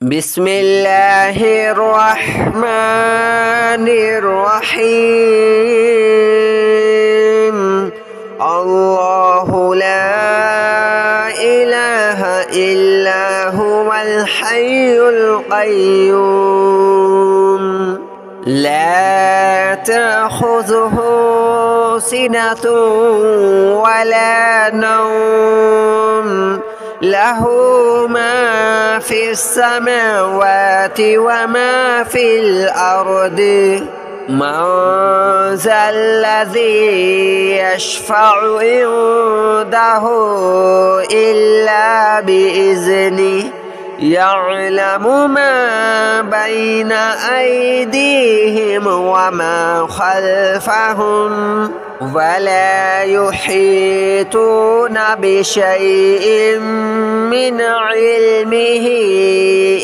بسم الله الرحمن الرحيم. الله لا إله إلا هو الحي القيوم لا تأخذه سنة ولا نوم له ما في السماوات وما في الأرض من ذا الذي يشفع عنده إلا بإذنه يعلم ما بين أيديهم وما خلفهم ولا يحيطون بشيء من علمه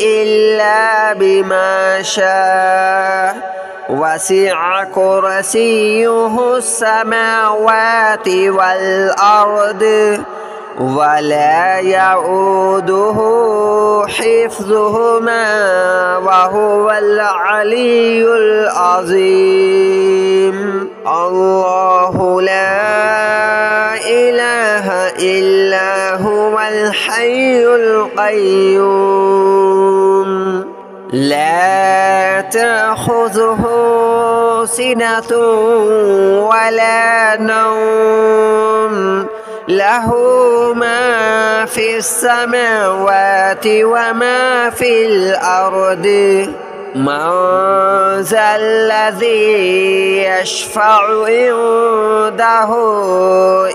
إلا بما شاء وسع كرسيه السماوات والأرض ولا يؤوده حفظهما وهو العلي العظيم. الله لا إله إلا هو الحي القيوم لا تأخذه سنة ولا نوم له ما في السماوات وما في الأرض من ذا الذي يشفع عنده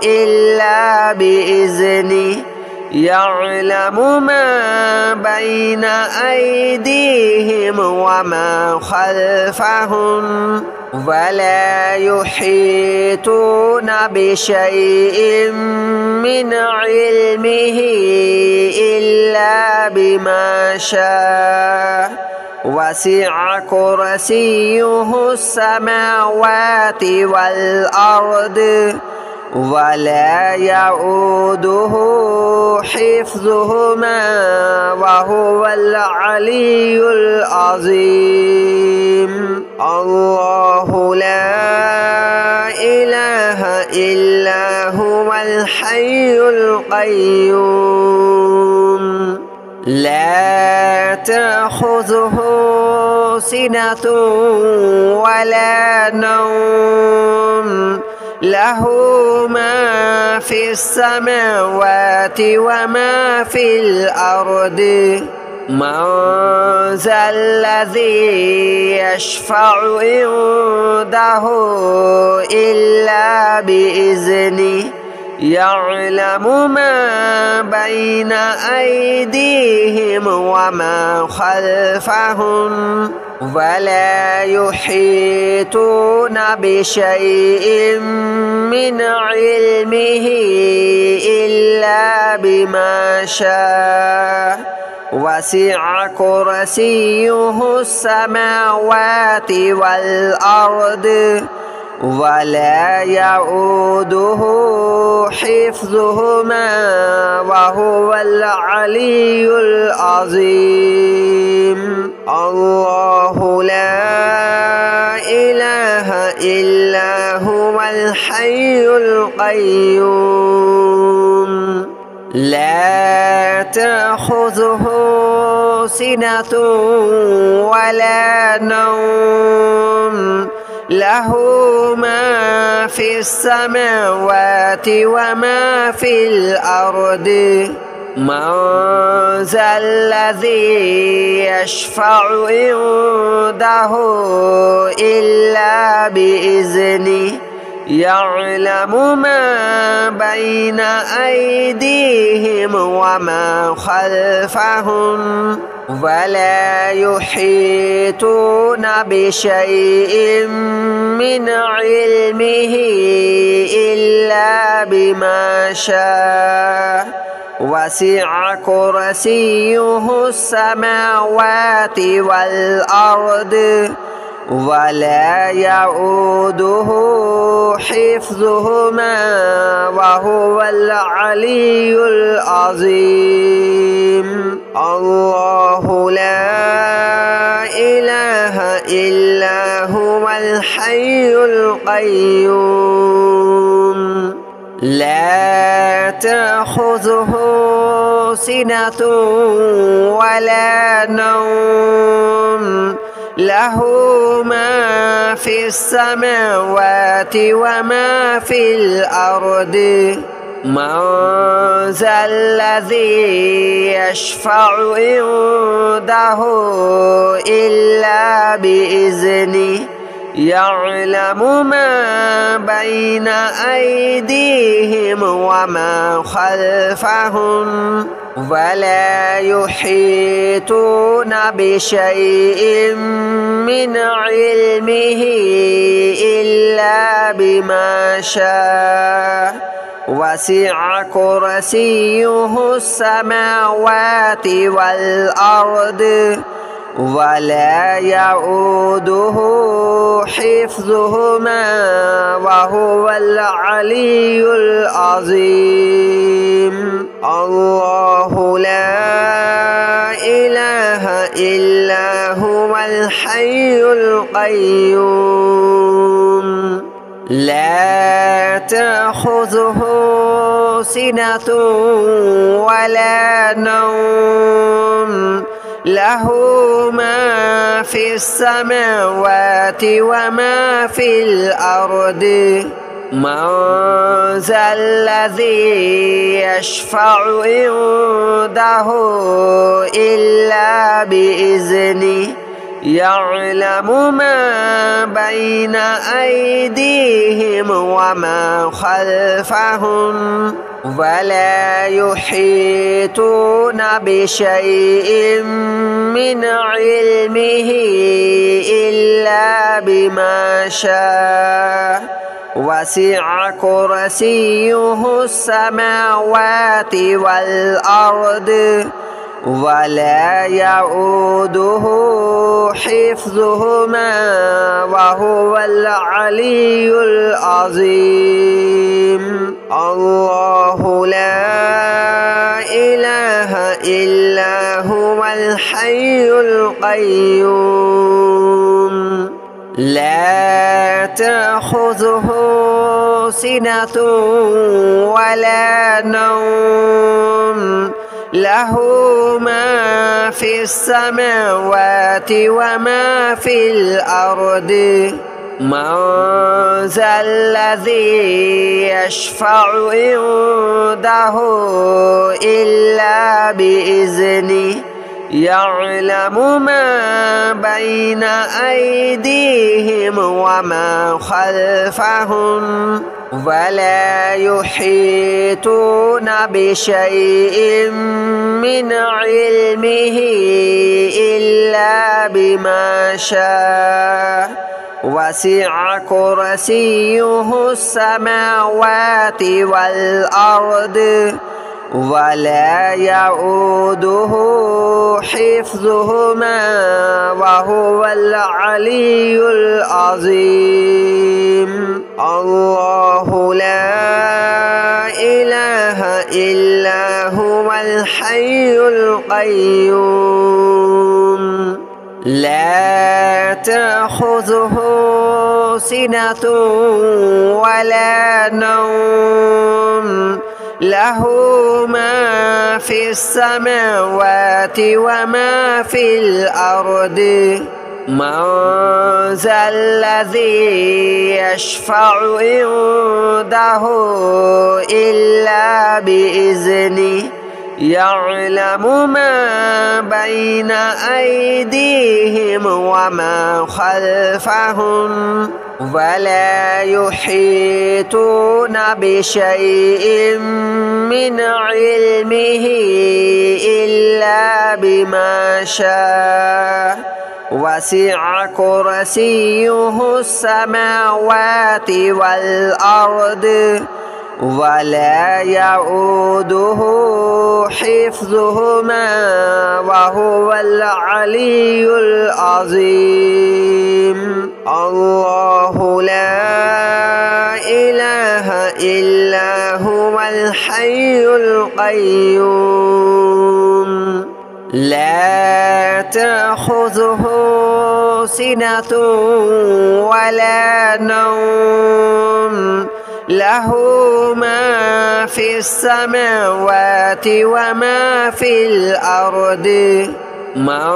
إلا بإذنه يعلم ما بين أيديهم وما خلفهم ولا يحيطون بشيء من علمه إلا بما شاء وسع كرسيه السماوات والأرض ولا يؤوده حفظهما وهو العلي العظيم. الله لا إله إلا هو الحي القيوم لا تأخذه سنة ولا نوم له ما في السماوات وما في الأرض من ذا الذي يشفع عنده إلا بإذنه يعلم ما بين أيديهم وما خلفهم ولا يحيطون بشيء من علمه إلا بما شاء وسع كرسيه السماوات والأرض ولا يؤوده حفظهما وهو العلي العظيم. الله لا إله إلا هو الحي القيوم لا تأخذه سنة ولا نوم له ما في السماوات وما في الأرض من ذا الذي يشفع عنده إلا بإذنه يعلم ما بين أيديهم وما خلفهم ولا يحيطون بشيء من علمه إلا بما شاء وسع كرسيه السماوات والأرض ولا يؤوده حفظهما وهو العلي العظيم. الله لا إله إلا هو الحي القيوم لا تأخذه سنة ولا نوم له ما في السماوات وما في الأرض من ذا الذي يشفع عنده إلا بإذنه يعلم ما بين أيديهم وما خلفهم ولا يحيطون بشيء من علمه إلا بما شاء وسع كرسيه السماوات والأرض ولا يؤوده حفظهما وهو العلي العظيم الله لا إله إلا هو الحي القيوم لا تأخذه سنة ولا نوم له ما في السماوات وما في الأرض من ذا الذي يشفع عنده إلا بإذنه يعلم ما بين أيديهم وما خلفهم ولا يحيطون بشيء من علمه إلا بما شاء وسع كرسيه السماوات والأرض ولا يؤوده حفظهما وهو العلي العظيم الله لا إله إلا هو الحي القيوم لا تأخذه سنة ولا نوم له ما في السماوات وما في الأرض من ذا الذي يشفع عنده إلا بإذنه يعلم ما بين أيديهم وما خلفهم ولا يحيطون بشيء من علمه إلا بما شاء وسع كرسيه السماوات والأرض ولا يؤوده حفظهما وهو العلي العظيم الله لا إله إلا هو الحي القيوم لا تأخذه سنة ولا نوم له ما في السماوات وما في الأرض من ذا الذي يشفع عنده إلا بإذنه يعلم ما بين أيديهم وما خلفهم ولا يحيطون بشيء من علمه إلا بما شاء وسع كرسيه السماوات والأرض ولا يؤوده حفظهما وهو العلي العظيم الله لا إله إلا هو الحي القيوم لا تأخذه سنة ولا نوم له ما في السماوات وما في الأرض من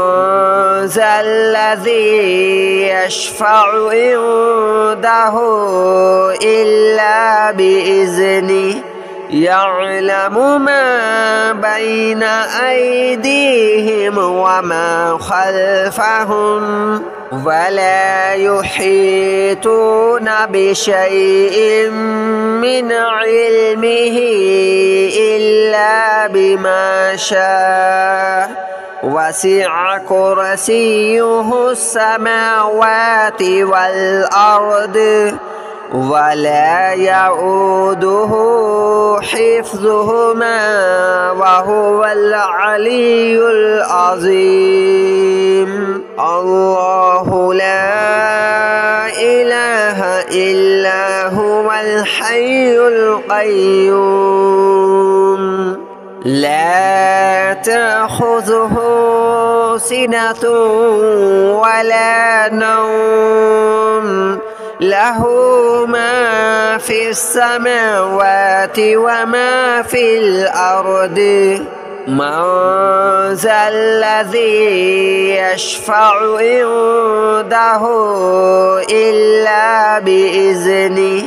ذا الذي يشفع عنده إلا بإذنه يعلم ما بين أيديهم وما خلفهم ولا يحيطون بشيء من علمه إلا بما شاء وسع كرسيه السماوات والأرض ولا يؤوده حفظهما وهو العلي العظيم. الله لا إله إلا هو الحي القيوم لا تأخذه سنة ولا نوم له ما في السماوات وما في الأرض من ذا الذي يشفع عنده إلا بإذنه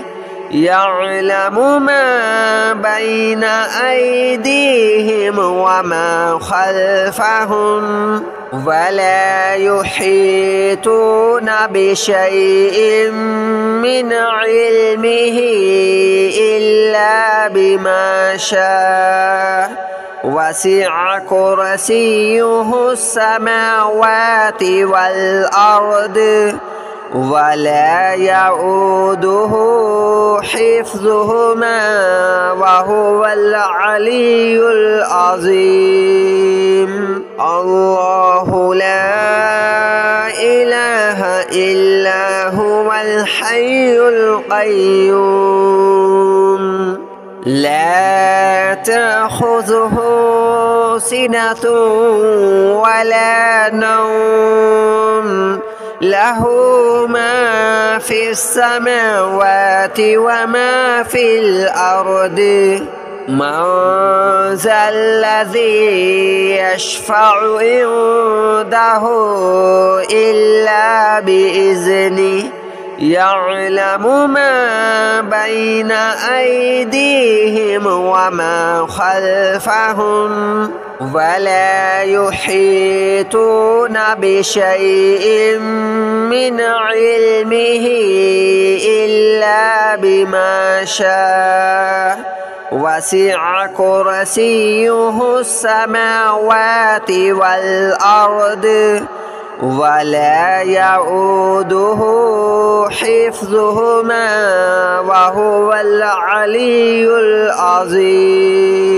يعلم ما بين أيديهم وما خلفهم ولا يحيطون بشيء من علمه إلا بما شاء وسع كرسيه السماوات والأرض ولا يؤوده حفظهما وهو العلي العظيم. الله لا إله إلا هو الحي القيوم لا تأخذه سنة ولا نوم له ما في السماوات وما في الأرض من ذا الذي يشفع عنده إلا بإذنه يعلم ما بين أيديهم وما خلفهم ولا يحيطون بشيء من علمه إلا بما شاء وسع كرسيه السماوات والأرض ولا يؤوده حفظهما وهو العلي العظيم.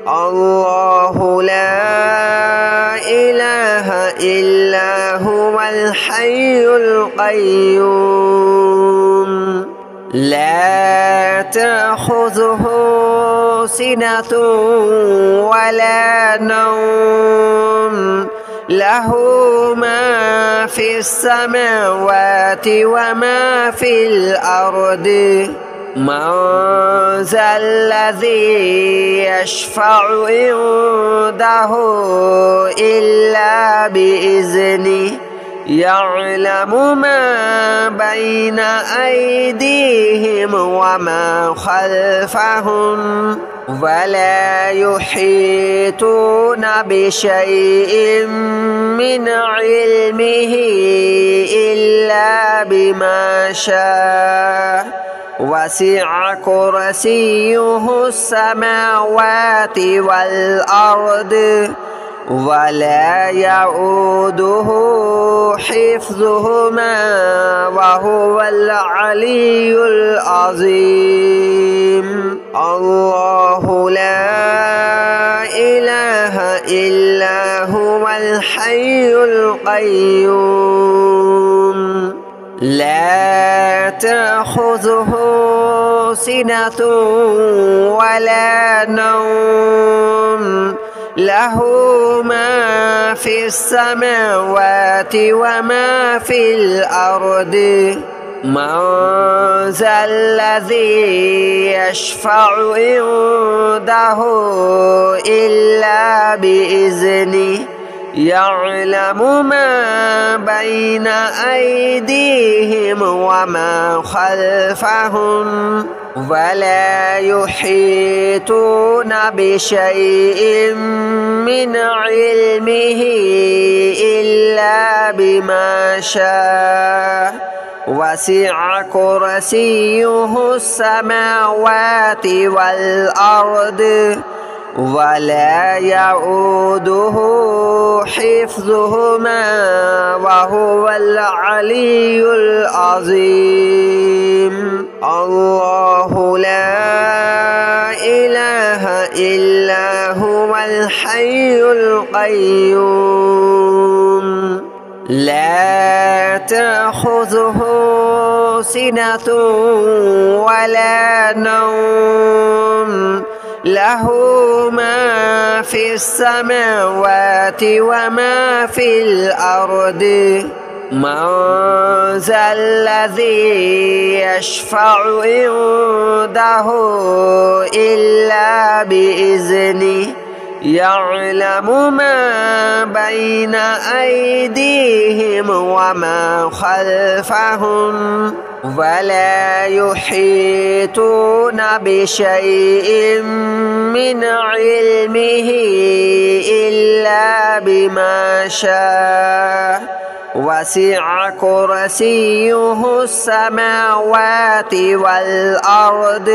الله لا إله إلا هو الحي القيوم لا تأخذه سنة ولا نوم له ما في السماوات وما في الأرض من ذا الذي يشفع عنده إلا بإذنه يعلم ما بين أيديهم وما خلفهم ولا يحيطون بشيء من علمه إلا بما شاء وسع كرسيه السماوات والأرض ولا يؤوده حفظهما وهو العلي العظيم. الله لا إله إلا هو الحي القيوم لا تأخذه سنة ولا نوم له ما في السماوات وما في الأرض من ذا الذي يشفع عنده إلا بإذنه يعلم ما بين أيديهم وما خلفهم ولا يحيطون بشيء من علمه إلا بما شاء وسع كرسيه السماوات والأرض ولا يؤوده حفظهما وهو العلي العظيم الله لا إله إلا هو الحي القيوم لا تأخذه سنة ولا نوم له ما في السماوات وما في الأرض من ذا الذي يشفع عنده إلا بإذنه يعلم ما بين أيديهم وما خلفهم ولا يحيطون بشيء من علمه إلا بما شاء وسع كرسيه السماوات والأرض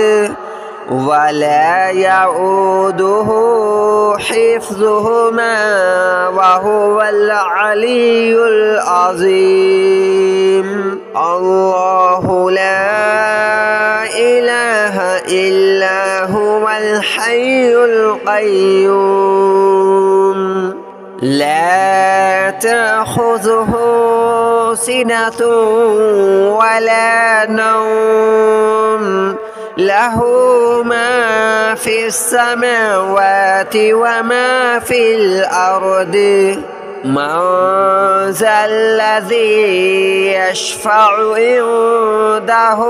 ولا يؤوده حفظهما وهو العلي العظيم الله لا إله إلا هو الحي القيوم لا تأخذه سنة ولا نوم له ما في السماوات وما في الأرض من ذا الذي يشفع عنده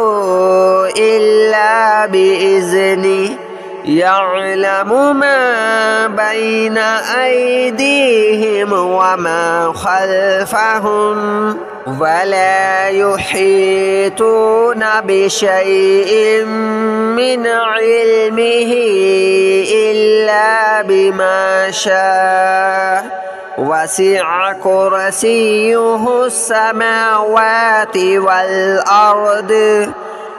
إلا بإذنه يعلم ما بين أيديهم وما خلفهم ولا يحيطون بشيء من علمه إلا بما شاء وسع كرسيه السماوات والأرض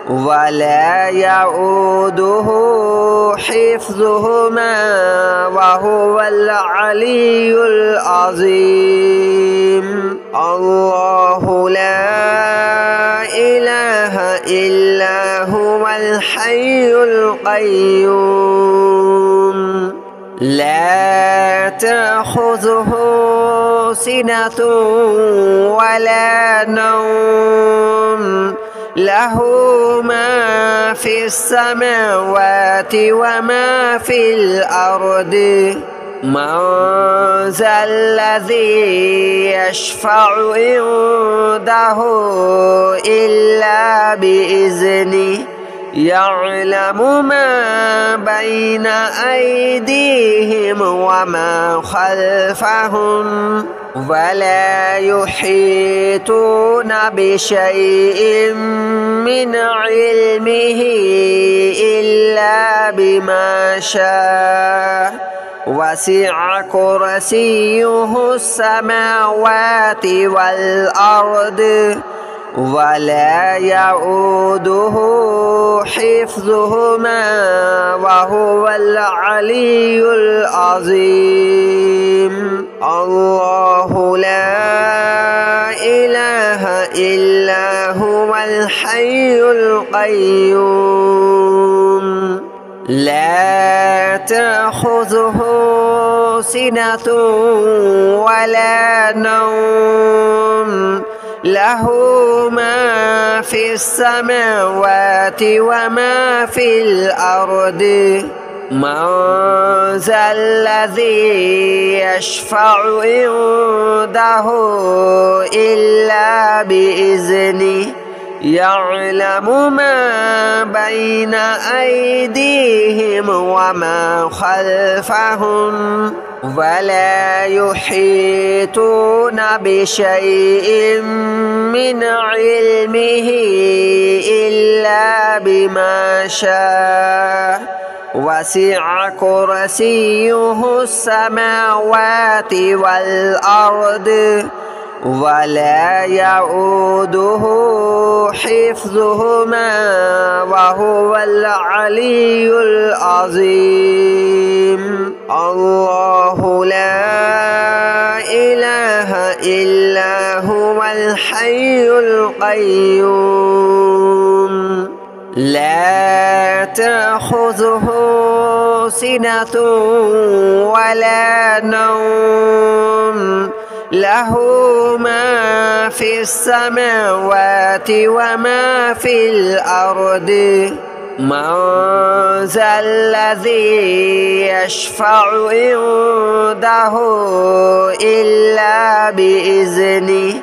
ولا يؤوده حفظهما وهو العلي العظيم الله لا إله إلا هو الحي القيوم لا تأخذه سنة ولا نوم له ما في السماوات وما في الأرض من ذا الذي يشفع عنده إلا بإذنه يعلم ما بين أيديهم وما خلفهم ولا يحيطون بشيء من علمه إلا بما شاء وسع كرسيه السماوات والأرض ولا يؤوده حفظهما وهو العلي العظيم الله لا إله إلا هو الحي القيوم لا تأخذه سنة ولا نوم له ما في السماوات وما في الأرض من ذا الذي يشفع عنده إلا بإذنه يعلم ما بين أيديهم وما خلفهم ولا يحيطون بشيء من علمه إلا بما شاء وسع كرسيه السماوات والأرض ولا يؤوده حفظهما وهو العلي العظيم. الله لا إله إلا هو الحي القيوم لا تأخذه سنة ولا نوم له ما في السماوات وما في الأرض من ذا الذي يشفع عنده إلا بإذنه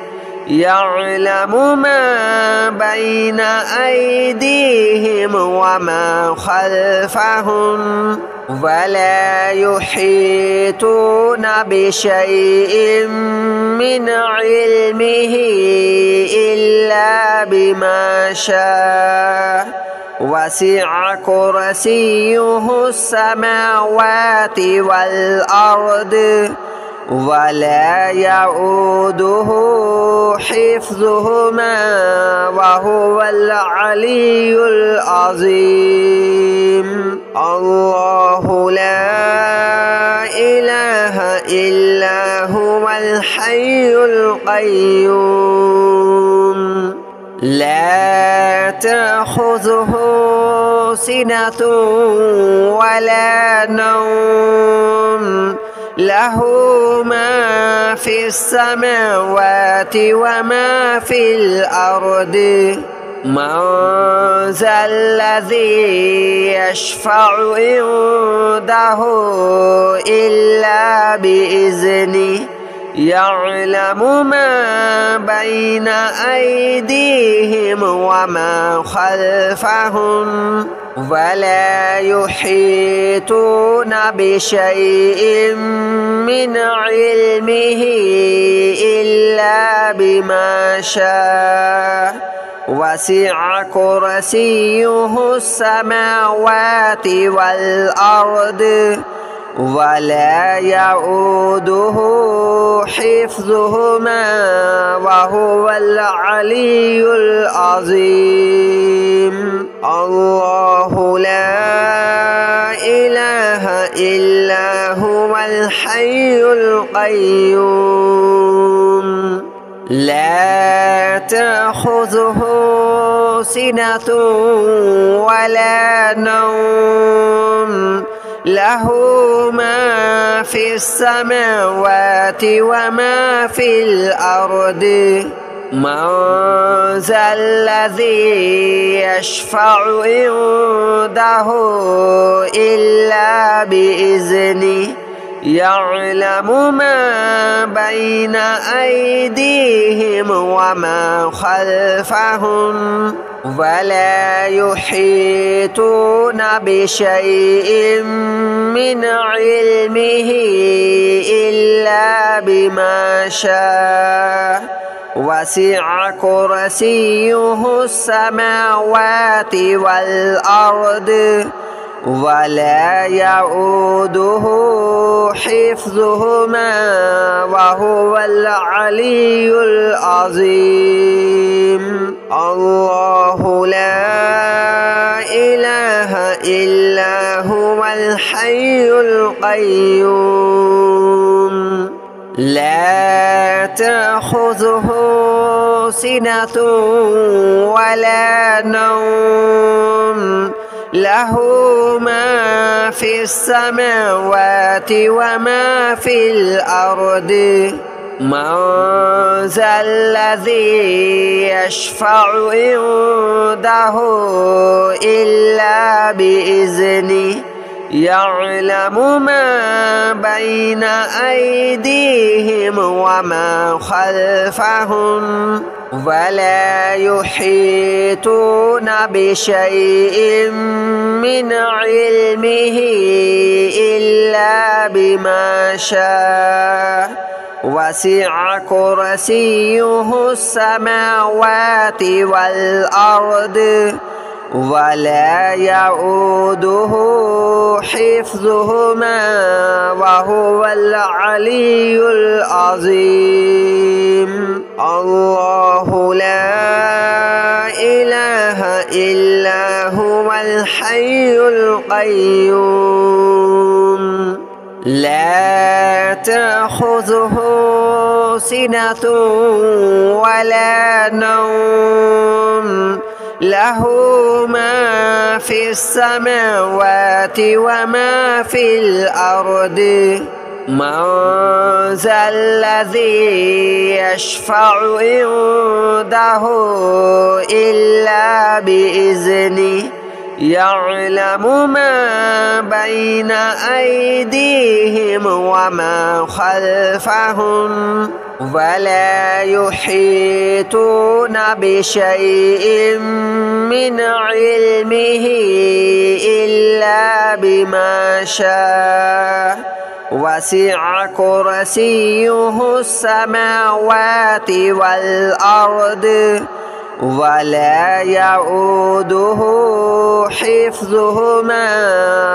يعلم ما بين أيديهم وما خلفهم ولا يحيطون بشيء من علمه إلا بما شاء وسع كرسيه السماوات والأرض ولا يؤوده حفظهما وهو العلي العظيم. الله لا إله إلا هو الحي القيوم لا تأخذه سنة ولا نوم له ما في السماوات وما في الأرض من ذا الذي يشفع عنده إلا بإذنه يعلم ما بين أيديهم وما خلفهم ولا يحيطون بشيء من علمه إلا بما شاء وسع كرسيه السماوات والأرض ولا يؤوده حفظهما وهو العلي العظيم. الله لا إله إلا هو الحي القيوم لا تأخذه سنة ولا نوم له ما في السماوات وما في الأرض من ذا الذي يشفع عنده إلا بإذنه يعلم ما بين أيديهم وما خلفهم ولا يحيطون بشيء من علمه إلا بما شاء وسع كرسيه السماوات والأرض ولا يؤوده حفظهما وهو العلي العظيم. الله لا إله إلا هو الحي القيوم لا تأخذه سنة ولا نوم له ما في السماوات وما في الأرض من ذا الذي يشفع عنده إلا بإذنه يعلم ما بين أيديهم وما خلفهم ولا يحيطون بشيء من علمه إلا بما شاء وسع كرسيه السماوات والأرض ولا يؤوده حفظهما وهو العلي العظيم. الله لا إله إلا هو الحي القيوم لا تأخذه سنة ولا نوم له ما في السماوات وما في الأرض من ذا الذي يشفع عنده إلا بإذنه يعلم ما بين أيديهم وما خلفهم ولا يحيطون بشيء من علمه إلا بما شاء وسع كرسيه السماوات والأرض ولا يؤوده حفظهما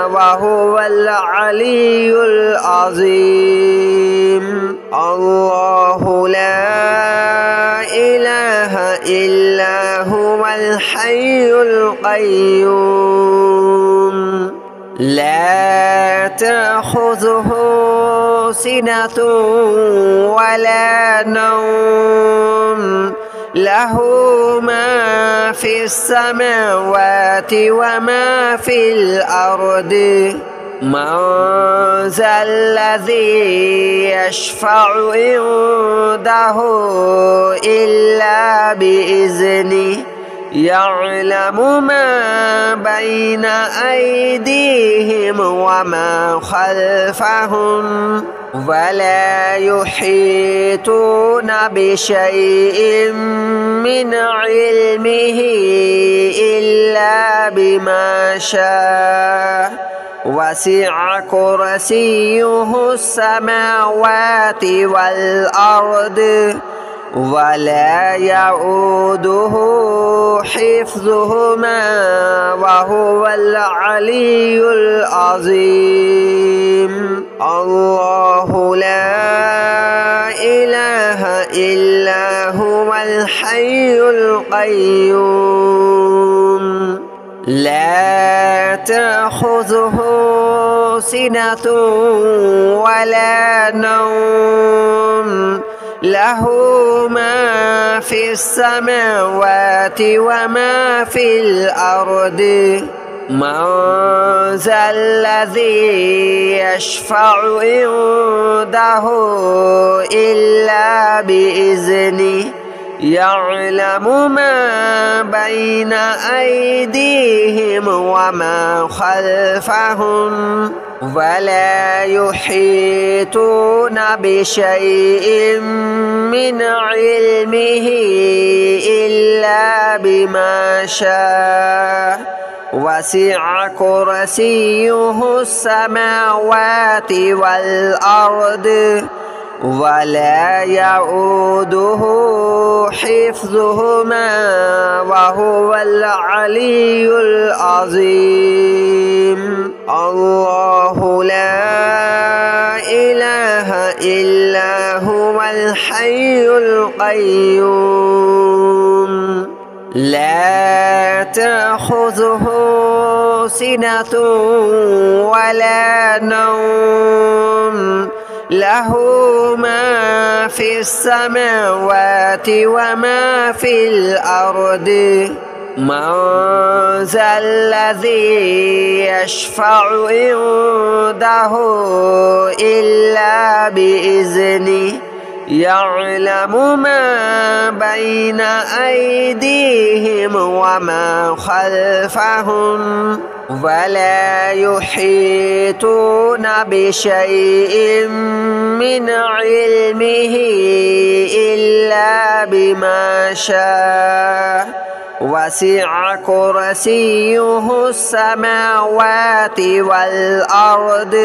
وهو العلي العظيم. الله لا إله إلا هو الحي القيوم لا تأخذه سنة ولا نوم له ما في السماوات وما في الأرض من ذا الذي يشفع عنده إلا بإذنه يعلم ما بين أيديهم وما خلفهم ولا يحيطون بشيء من علمه إلا بما شاء وسع كرسيه السماوات والأرض ولا يؤوده حفظهما وهو العلي العظيم. الله لا إله إلا هو الحي القيوم لا تأخذه سنة ولا نوم له ما في السماوات وما في الأرض من ذا الذي يشفع عنده إلا بإذنه يعلم ما بين أيديهم وما خلفهم ولا يحيطون بشيء من علمه إلا بما شاء وسع كرسيه السماوات والأرض ولا يؤوده حفظهما وهو العلي العظيم. الله لا إله إلا هو الحي القيوم لا تأخذه سنة ولا نوم له ما في السماوات وما في الأرض من ذا الذي يشفع عنده إلا بإذنه يعلم ما بين أيديهم وما خلفهم ولا يحيطون بشيء من علمه إلا بما شاء وسع كرسيه السماوات والأرض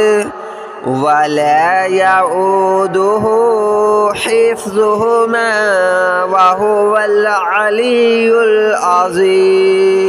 ولا يؤوده حفظهما وهو العلي العظيم.